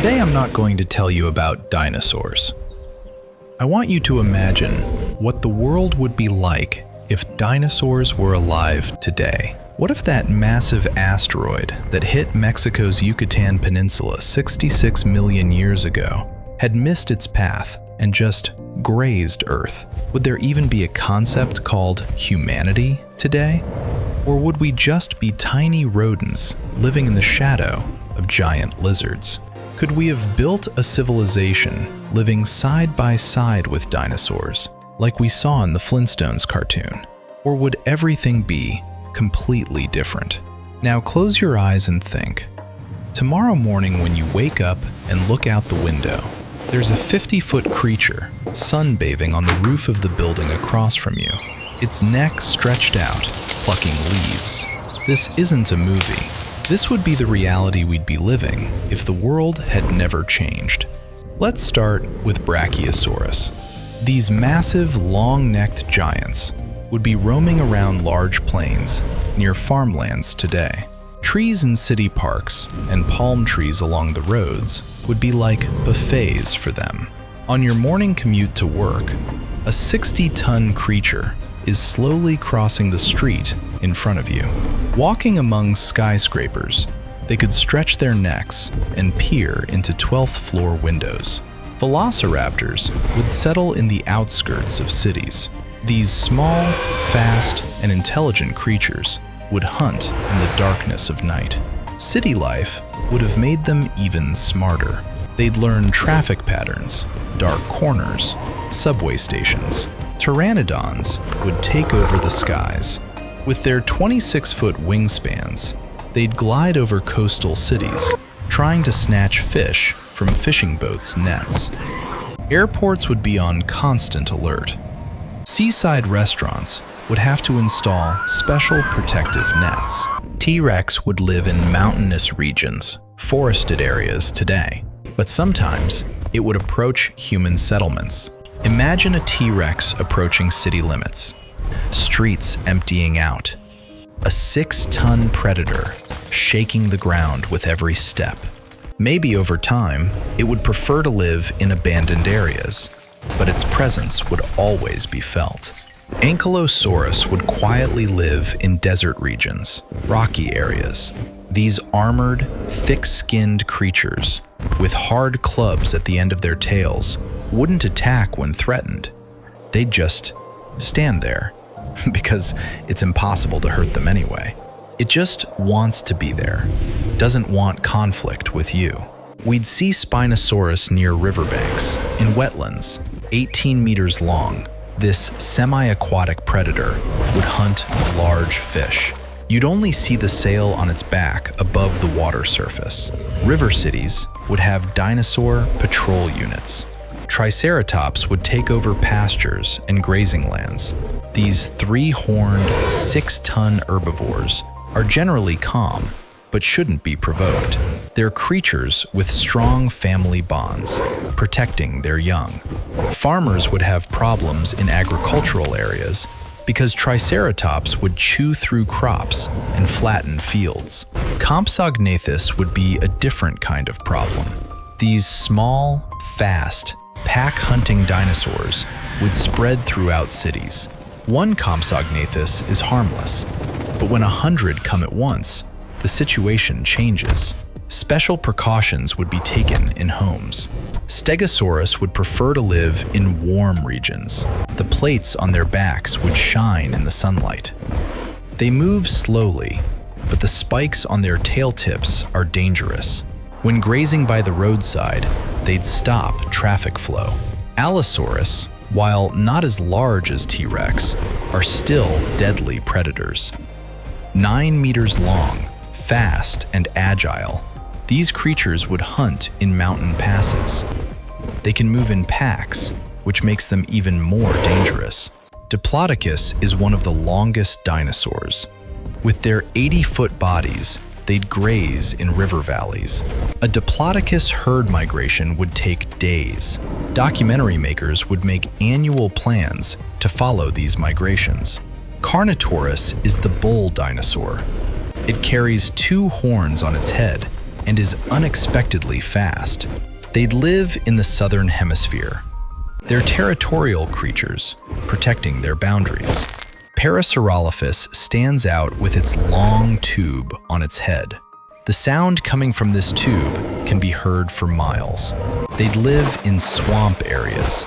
Today I'm not going to tell you about dinosaurs. I want you to imagine what the world would be like if dinosaurs were alive today. What if that massive asteroid that hit Mexico's Yucatan Peninsula 66 million years ago had missed its path and just grazed Earth? Would there even be a concept called humanity today? Or would we just be tiny rodents living in the shadow of giant lizards? Could we have built a civilization living side by side with dinosaurs, like we saw in the Flintstones cartoon? Or would everything be completely different? Now close your eyes and think. Tomorrow morning when you wake up and look out the window, there's a 50-foot creature sunbathing on the roof of the building across from you, its neck stretched out, plucking leaves. This isn't a movie. This would be the reality we'd be living if the world had never changed. Let's start with Brachiosaurus. These massive, long-necked giants would be roaming around large plains near farmlands today. Trees in city parks and palm trees along the roads would be like buffets for them. On your morning commute to work, a 60-ton creature is slowly crossing the street in front of you. Walking among skyscrapers, they could stretch their necks and peer into 12th floor windows. Velociraptors would settle in the outskirts of cities. These small, fast, and intelligent creatures would hunt in the darkness of night. City life would have made them even smarter. They'd learn traffic patterns, dark corners, subway stations. Pteranodons would take over the skies. With their 26-foot wingspans, they'd glide over coastal cities, trying to snatch fish from fishing boats' nets. Airports would be on constant alert. Seaside restaurants would have to install special protective nets. T-Rex would live in mountainous regions, forested areas today, but sometimes it would approach human settlements. Imagine a T-Rex approaching city limits, streets emptying out, a 6-ton predator shaking the ground with every step. Maybe over time, it would prefer to live in abandoned areas, but its presence would always be felt. Ankylosaurus would quietly live in desert regions, rocky areas. These armored, thick-skinned creatures, with hard clubs at the end of their tails, wouldn't attack when threatened. They'd just stand there, because it's impossible to hurt them anyway. It just wants to be there, doesn't want conflict with you. We'd see Spinosaurus near riverbanks, in wetlands, 18 meters long. This semi-aquatic predator would hunt large fish. You'd only see the sail on its back above the water surface. River cities would have dinosaur patrol units. Triceratops would take over pastures and grazing lands. These 3-horned, 6-ton herbivores are generally calm, but shouldn't be provoked. They're creatures with strong family bonds, protecting their young. Farmers would have problems in agricultural areas because Triceratops would chew through crops and flatten fields. Compsognathus would be a different kind of problem. These small, fast, pack-hunting dinosaurs would spread throughout cities. One Compsognathus is harmless, but when 100 come at once, the situation changes. Special precautions would be taken in homes. Stegosaurus would prefer to live in warm regions. The plates on their backs would shine in the sunlight. They move slowly, but the spikes on their tail tips are dangerous. When grazing by the roadside, they'd stop traffic flow. Allosaurus, while not as large as T-Rex, are still deadly predators. 9 meters long, fast and agile, these creatures would hunt in mountain passes. They can move in packs, which makes them even more dangerous. Diplodocus is one of the longest dinosaurs. With their 80-foot bodies, they'd graze in river valleys. A Diplodocus herd migration would take days. Documentary makers would make annual plans to follow these migrations. Carnotaurus is the bull dinosaur. It carries 2 horns on its head and is unexpectedly fast. They'd live in the southern hemisphere. They're territorial creatures, protecting their boundaries. Parasaurolophus stands out with its long tube on its head. The sound coming from this tube can be heard for miles. They'd live in swamp areas.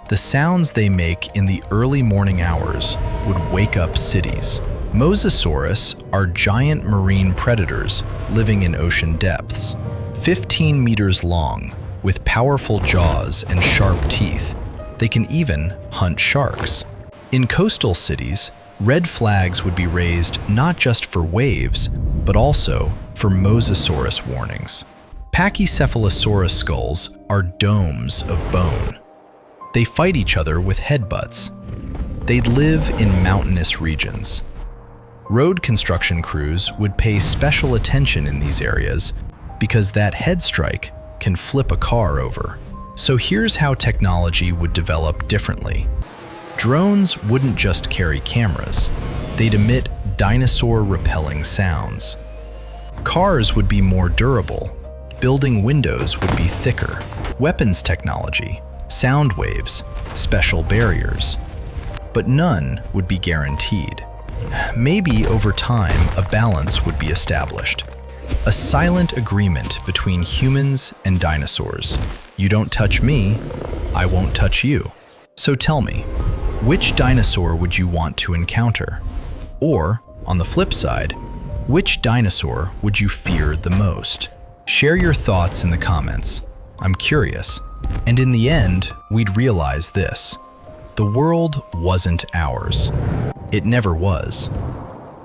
The sounds they make in the early morning hours would wake up cities. Mosasaurus are giant marine predators living in ocean depths, 15 meters long, with powerful jaws and sharp teeth. They can even hunt sharks. In coastal cities, red flags would be raised not just for waves, but also for Mosasaurus warnings. Pachycephalosaurus skulls are domes of bone. They fight each other with headbutts. They'd live in mountainous regions. Road construction crews would pay special attention in these areas because that head strike can flip a car over. So here's how technology would develop differently. Drones wouldn't just carry cameras. They'd emit dinosaur-repelling sounds. Cars would be more durable. Building windows would be thicker. Weapons technology, sound waves, special barriers. But none would be guaranteed. Maybe over time, a balance would be established. A silent agreement between humans and dinosaurs. You don't touch me, I won't touch you. So tell me, which dinosaur would you want to encounter? Or, on the flip side, which dinosaur would you fear the most? Share your thoughts in the comments. I'm curious. And in the end, we'd realize this. The world wasn't ours. It never was.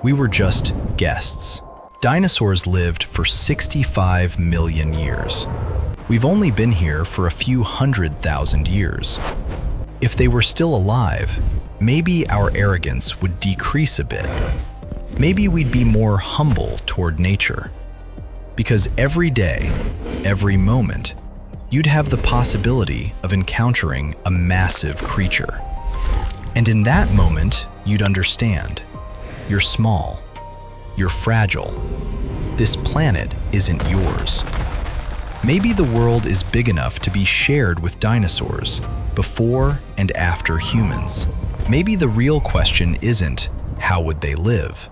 We were just guests. Dinosaurs lived for 65 million years. We've only been here for a few 100,000 years. If they were still alive, maybe our arrogance would decrease a bit. Maybe we'd be more humble toward nature. Because every day, every moment, you'd have the possibility of encountering a massive creature. And in that moment, you'd understand. You're small. You're fragile. This planet isn't yours. Maybe the world is big enough to be shared with dinosaurs, before and after humans. Maybe the real question isn't, how would they live?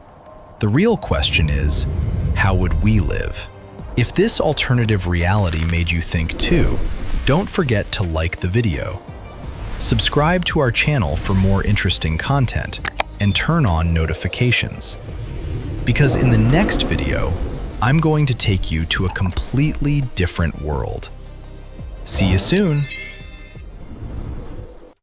The real question is, how would we live? If this alternative reality made you think too, don't forget to like the video. Subscribe to our channel for more interesting content and turn on notifications. Because in the next video, I'm going to take you to a completely different world. See you soon!